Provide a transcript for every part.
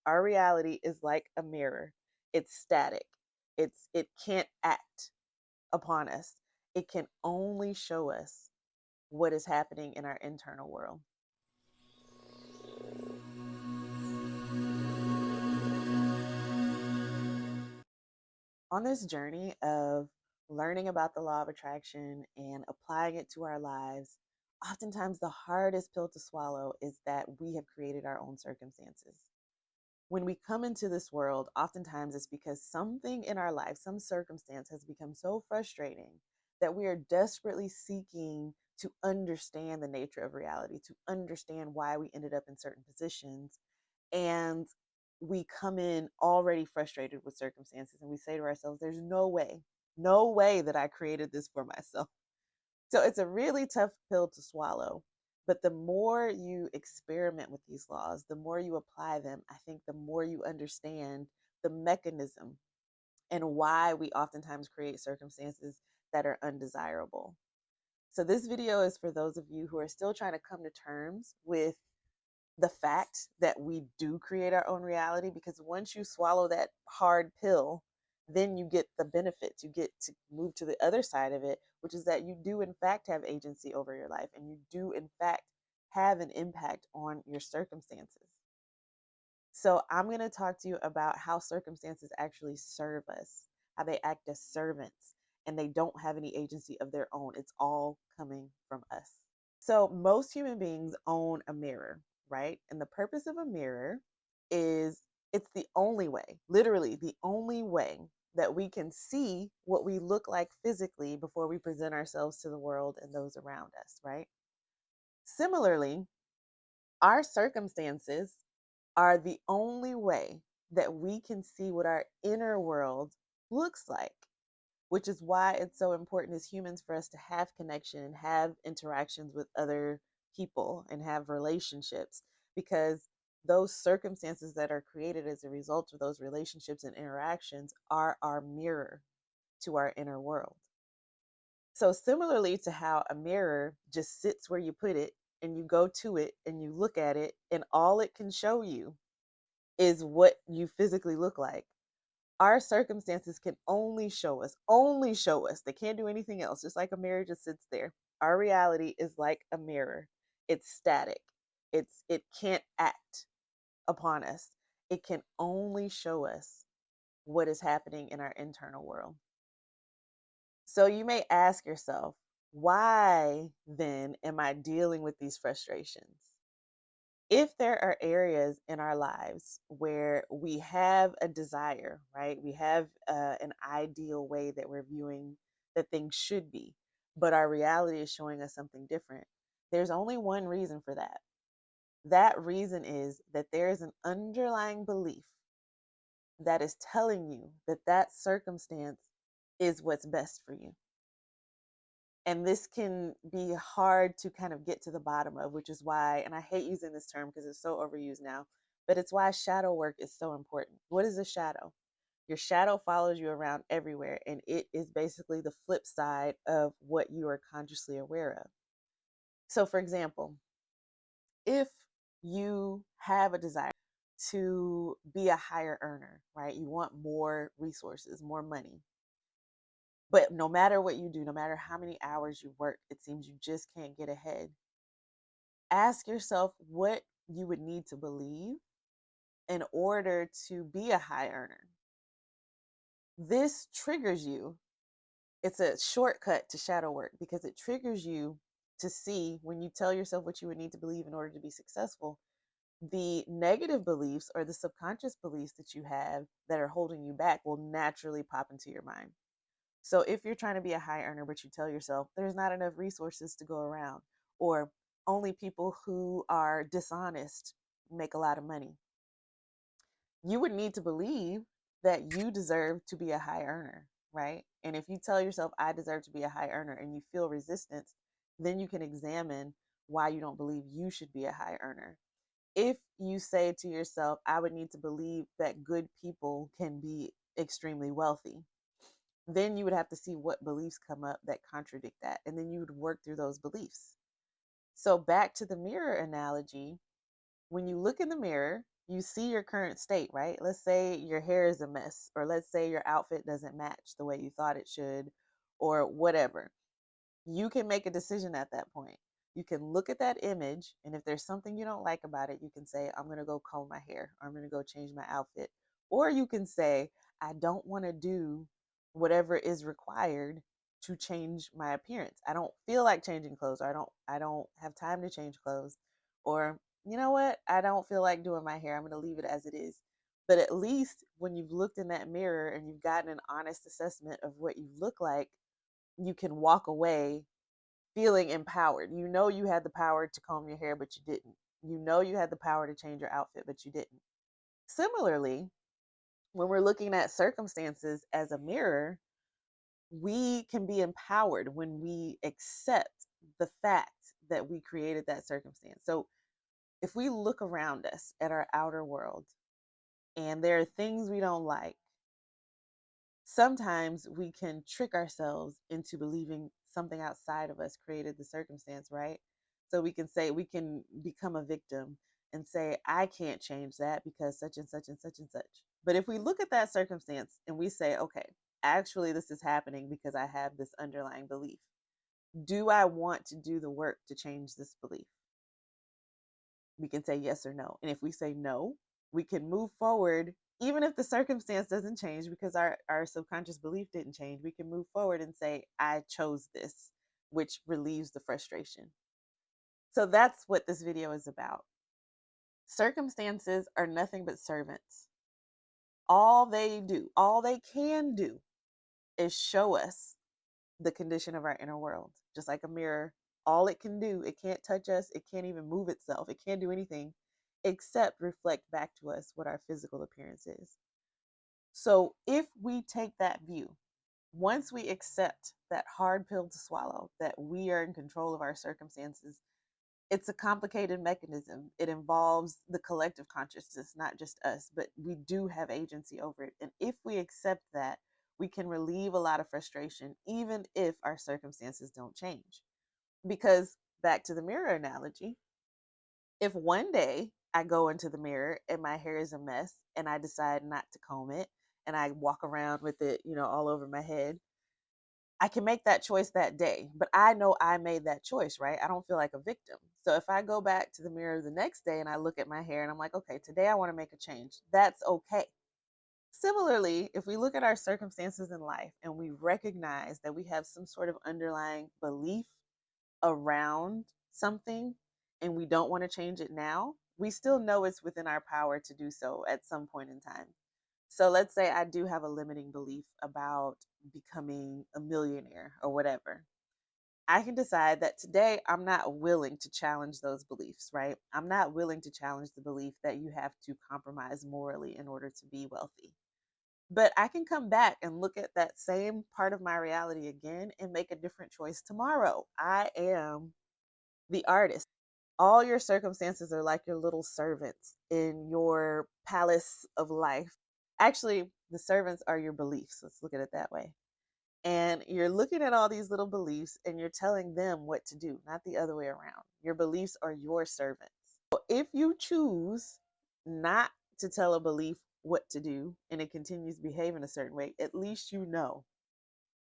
Our reality is like a mirror. It's static. It can't act upon us. It can only show us what is happening in our internal world. On this journey of learning about the law of attraction and applying it to our lives, oftentimes the hardest pill to swallow is that we have created our own circumstances. When we come into this world, oftentimes it's because something in our life, some circumstance has become so frustrating that we are desperately seeking to understand the nature of reality, to understand why we ended up in certain positions. And we come in already frustrated with circumstances and we say to ourselves, there's no way that I created this for myself. So it's a really tough pill to swallow. But the more you experiment with these laws, the more you apply them, I think the more you understand the mechanism and why we oftentimes create circumstances that are undesirable. So this video is for those of you who are still trying to come to terms with the fact that we do create our own reality, because once you swallow that hard pill, then you get the benefits. You get to move to the other side of it, which is that you do, in fact, have agency over your life and you do, in fact, have an impact on your circumstances. So, I'm going to talk to you about how circumstances actually serve us, how they act as servants, and they don't have any agency of their own. It's all coming from us. So, most human beings own a mirror, right? And the purpose of a mirror is it's the only way, literally, the only way that we can see what we look like physically before we present ourselves to the world and those around us, right? Similarly, our circumstances are the only way that we can see what our inner world looks like, which is why it's so important as humans for us to have connection and have interactions with other people and have relationships, because those circumstances that are created as a result of those relationships and interactions are our mirror to our inner world. So, similarly to how a mirror just sits where you put it and you go to it and you look at it, and all it can show you is what you physically look like. Our circumstances can only show us. They can't do anything else. Just like a mirror just sits there. Our reality is like a mirror. It's static. It can't act upon us. It can only show us what is happening in our internal world. So you may ask yourself, why then am I dealing with these frustrations? If there are areas in our lives where we have a desire, right? We have an ideal way that we're viewing that things should be, but our reality is showing us something different. There's only one reason for that. That reason is that there is an underlying belief that is telling you that that circumstance is what's best for you. And this can be hard to kind of get to the bottom of, which is why, and I hate using this term because it's so overused now, but it's why shadow work is so important. What is a shadow? Your shadow follows you around everywhere, and it is basically the flip side of what you are consciously aware of. So, for example, if you have a desire to be a higher earner, right? You want more resources, more money. But no matter what you do, no matter how many hours you work, it seems you just can't get ahead. Ask yourself what you would need to believe in order to be a high earner. This triggers you. It's a shortcut to shadow work because it triggers you to see, when you tell yourself what you would need to believe in order to be successful, the negative beliefs or the subconscious beliefs that you have that are holding you back will naturally pop into your mind. So if you're trying to be a high earner, but you tell yourself there's not enough resources to go around, or only people who are dishonest make a lot of money, you would need to believe that you deserve to be a high earner, right? And if you tell yourself, I deserve to be a high earner, and you feel resistance, then you can examine why you don't believe you should be a high earner. If you say to yourself, I would need to believe that good people can be extremely wealthy, then you would have to see what beliefs come up that contradict that. And then you would work through those beliefs. So, back to the mirror analogy, when you look in the mirror, You see your current state, right? Let's say your hair is a mess, or let's say your outfit doesn't match the way you thought it should, or whatever. You can make a decision at that point. You can look at that image, and if there's something you don't like about it, you can say, I'm going to go comb my hair, or I'm going to go change my outfit. Or you can say, I don't want to do whatever is required to change my appearance. I don't feel like changing clothes, or I don't have time to change clothes. Or, you know what? I don't feel like doing my hair. I'm going to leave it as it is. But at least when you've looked in that mirror and you've gotten an honest assessment of what you look like, you can walk away feeling empowered. You know you had the power to comb your hair, but you didn't. You know you had the power to change your outfit, but you didn't. Similarly, when we're looking at circumstances as a mirror, we can be empowered when we accept the fact that we created that circumstance. So if we look around us at our outer world and there are things we don't like, sometimes we can trick ourselves into believing something outside of us created the circumstance, right? So we can say, we can become a victim and say, I can't change that because such and such and such and such. But if we look at that circumstance and we say, okay, actually, this is happening because I have this underlying belief. Do I want to do the work to change this belief? We can say yes or no. And if we say no, we can move forward. Even if the circumstance doesn't change because our subconscious belief didn't change, we can move forward and say, I chose this, which relieves the frustration. So that's what this video is about. Circumstances are nothing but servants. All they do, all they can do, is show us the condition of our inner world. Just like a mirror, all it can do, it can't touch us, it can't even move itself, it can't do anything except reflect back to us what our physical appearance is. So if we take that view, once we accept that hard pill to swallow, that we are in control of our circumstances, it's a complicated mechanism. It involves the collective consciousness, not just us, but we do have agency over it. And if we accept that, we can relieve a lot of frustration, even if our circumstances don't change. Because back to the mirror analogy, if one day I go into the mirror and my hair is a mess and I decide not to comb it and I walk around with it, all over my head, I can make that choice that day, but I know I made that choice, right? I don't feel like a victim. So if I go back to the mirror the next day and I look at my hair and I'm like, okay, today I want to make a change, that's okay. Similarly, if we look at our circumstances in life and we recognize that we have some sort of underlying belief around something and we don't want to change it now, we still know it's within our power to do so at some point in time. So let's say I do have a limiting belief about becoming a millionaire or whatever. I can decide that today I'm not willing to challenge those beliefs, right? I'm not willing to challenge the belief that you have to compromise morally in order to be wealthy. But I can come back and look at that same part of my reality again and make a different choice tomorrow. I am the artist. All your circumstances are like your little servants in your palace of life. Actually, the servants are your beliefs. Let's look at it that way. And you're looking at all these little beliefs and you're telling them what to do, not the other way around. Your beliefs are your servants. So if you choose not to tell a belief what to do and it continues to behave in a certain way, at least you know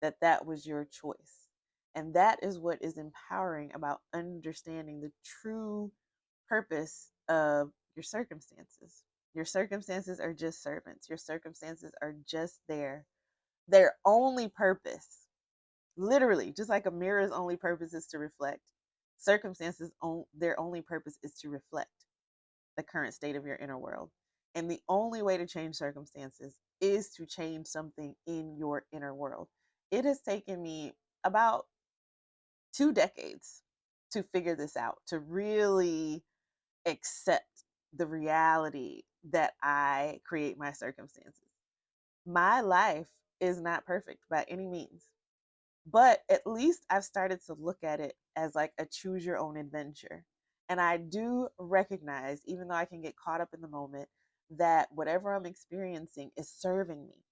that that was your choice. And that is what is empowering about understanding the true purpose of your circumstances. Your circumstances are just servants. Your circumstances are just there. Their only purpose, literally, just like a mirror's only purpose is to reflect, their only purpose is to reflect the current state of your inner world. And the only way to change circumstances is to change something in your inner world. It has taken me about 2 decades to figure this out, to really accept the reality that I create my circumstances. My life is not perfect by any means, but at least I've started to look at it as like a choose your own adventure. And I do recognize, even though I can get caught up in the moment, that whatever I'm experiencing is serving me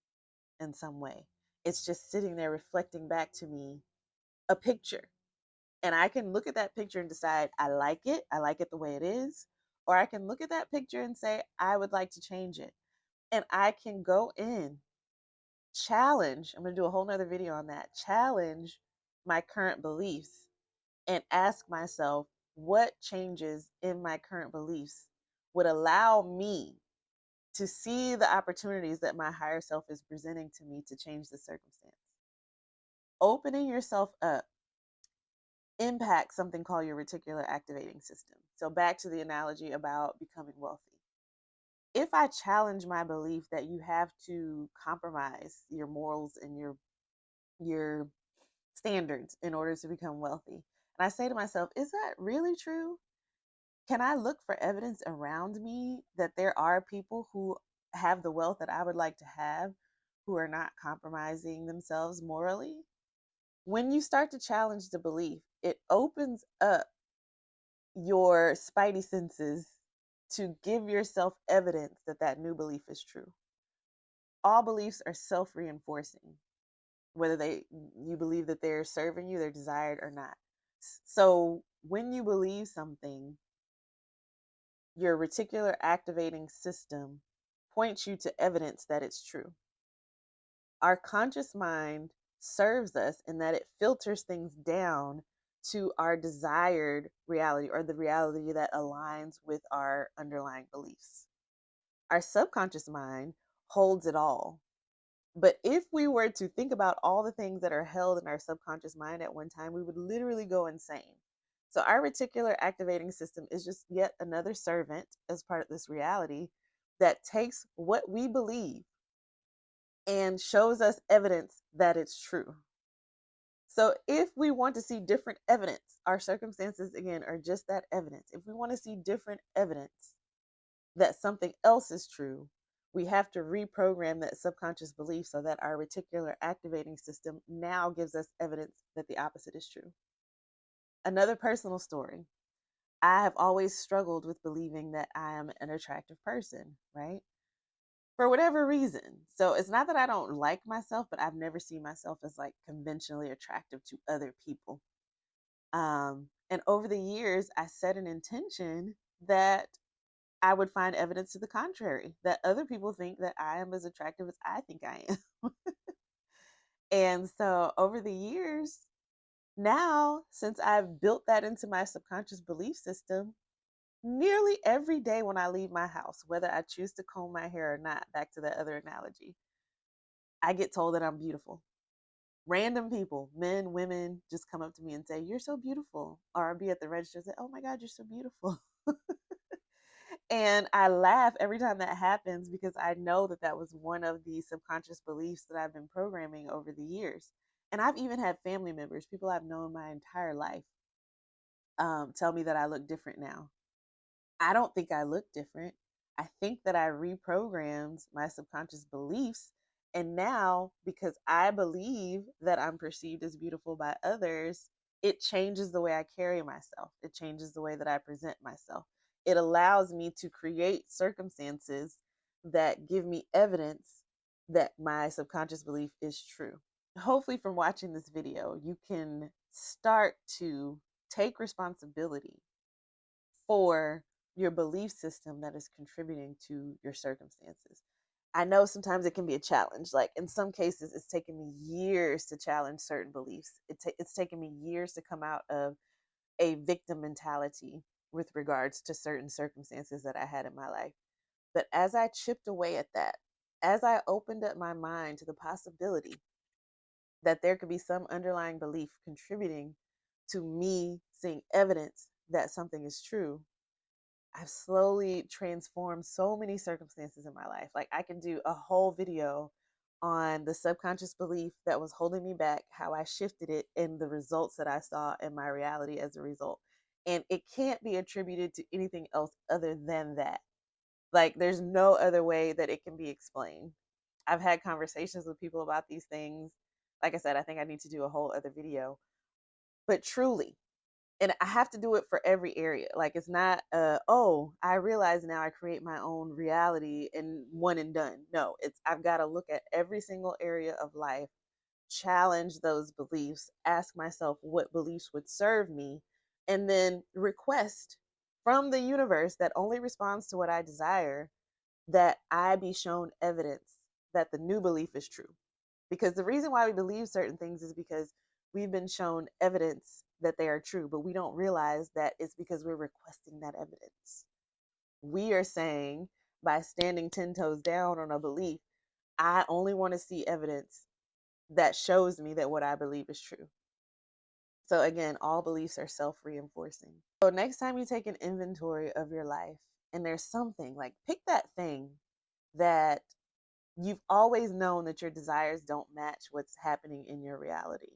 in some way. It's just sitting there reflecting back to me a picture. And I can look at that picture and decide I like it the way it is, or I can look at that picture and say, I would like to change it. And I can go in, challenge, I'm going to do a whole nother video on that, challenge my current beliefs and ask myself what changes in my current beliefs would allow me to see the opportunities that my higher self is presenting to me to change the circumstance. Opening yourself up impacts something called your reticular activating system. So, back to the analogy about becoming wealthy. If I challenge my belief that you have to compromise your morals and your standards in order to become wealthy, and I say to myself, is that really true? Can I look for evidence around me that there are people who have the wealth that I would like to have who are not compromising themselves morally? When you start to challenge the belief, it opens up your spidey senses to give yourself evidence that that new belief is true. All beliefs are self-reinforcing, whether you believe that they're serving you, they're desired or not. So when you believe something, your reticular activating system points you to evidence that it's true. Our conscious mind serves us in that it filters things down to our desired reality, or the reality that aligns with our underlying beliefs. Our subconscious mind holds it all. But if we were to think about all the things that are held in our subconscious mind at one time, we would literally go insane. So, our reticular activating system is just yet another servant as part of this reality that takes what we believe and shows us evidence that it's true. So, if we want to see different evidence, our circumstances, again, are just that evidence. If we want to see different evidence that something else is true, we have to reprogram that subconscious belief so that our reticular activating system now gives us evidence that the opposite is true. Another personal story. I have always struggled with believing that I am an attractive person, right? For whatever reason. So it's not that I don't like myself, but I've never seen myself as like conventionally attractive to other people. And over the years, I set an intention that I would find evidence to the contrary, that other people think that I am as attractive as I think I am. And so over the years, now, since I've built that into my subconscious belief system, nearly every day when I leave my house, whether I choose to comb my hair or not, back to that other analogy, I get told that I'm beautiful. Random people, men, women, just come up to me and say, "You're so beautiful." Or I'll be at the register and say, "Oh my God, you're so beautiful." And I laugh every time that happens because I know that that was one of the subconscious beliefs that I've been programming over the years. And I've even had family members, people I've known my entire life, tell me that I look different now. I don't think I look different. I think that I reprogrammed my subconscious beliefs. And now, because I believe that I'm perceived as beautiful by others, it changes the way I carry myself. It changes the way that I present myself. It allows me to create circumstances that give me evidence that my subconscious belief is true. Hopefully, from watching this video, you can start to take responsibility for your belief system that is contributing to your circumstances. I know sometimes it can be a challenge. Like in some cases, it's taken me years to challenge certain beliefs. It's taken me years to come out of a victim mentality with regards to certain circumstances that I had in my life. But as I chipped away at that, as I opened up my mind to the possibility that there could be some underlying belief contributing to me seeing evidence that something is true, I've slowly transformed so many circumstances in my life. Like I can do a whole video on the subconscious belief that was holding me back, how I shifted it, and the results that I saw in my reality as a result. And it can't be attributed to anything else other than that. Like there's no other way that it can be explained. I've had conversations with people about these things. Like I said, I think I need to do a whole other video. But truly, and I have to do it for every area. Like it's not oh, I realize now I create my own reality and one and done. No, it's I've got to look at every single area of life, challenge those beliefs, ask myself what beliefs would serve me, and then request from the universe that only responds to what I desire, that I be shown evidence that the new belief is true. Because the reason why we believe certain things is because we've been shown evidence that they are true, but we don't realize that it's because we're requesting that evidence. We are saying, by standing 10 toes down on a belief, I only want to see evidence that shows me that what I believe is true. So, again, all beliefs are self reinforcing. So, next time you take an inventory of your life and there's something, like pick that thing that you've always known that your desires don't match what's happening in your reality.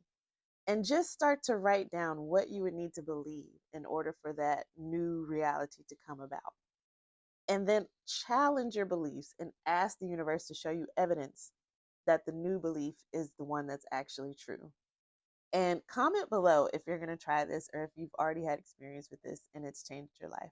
And just start to write down what you would need to believe in order for that new reality to come about. And then challenge your beliefs and ask the universe to show you evidence that the new belief is the one that's actually true. And comment below if you're going to try this or if you've already had experience with this and it's changed your life.